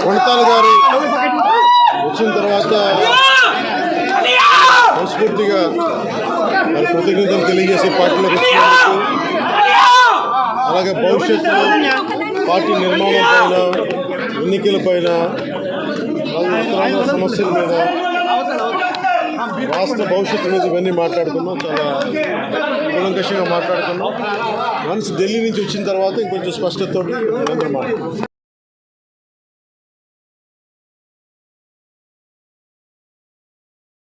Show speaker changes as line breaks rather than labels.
కొణతాల్ గారు వచ్చిన తర్వాత మనస్ఫూర్తిగా కృతజ్ఞతలు తెలియజేసే పార్టీలోకి వచ్చినందుకు, అలాగే భవిష్యత్తులో పార్టీ నిర్మాణం పైన, ఎన్నికల పైన, ఉత్తరాంధ్ర సమస్యల మీద, రాష్ట్ర భవిష్యత్తు మీద ఇవన్నీ మాట్లాడుకున్నాం. చాలా కూలంకషంగా మాట్లాడుకున్నాం. వన్స్ ఢిల్లీ నుంచి వచ్చిన తర్వాత ఇంకొంచెం స్పష్టతతో అందరూ మాట్లాడుతున్నాం.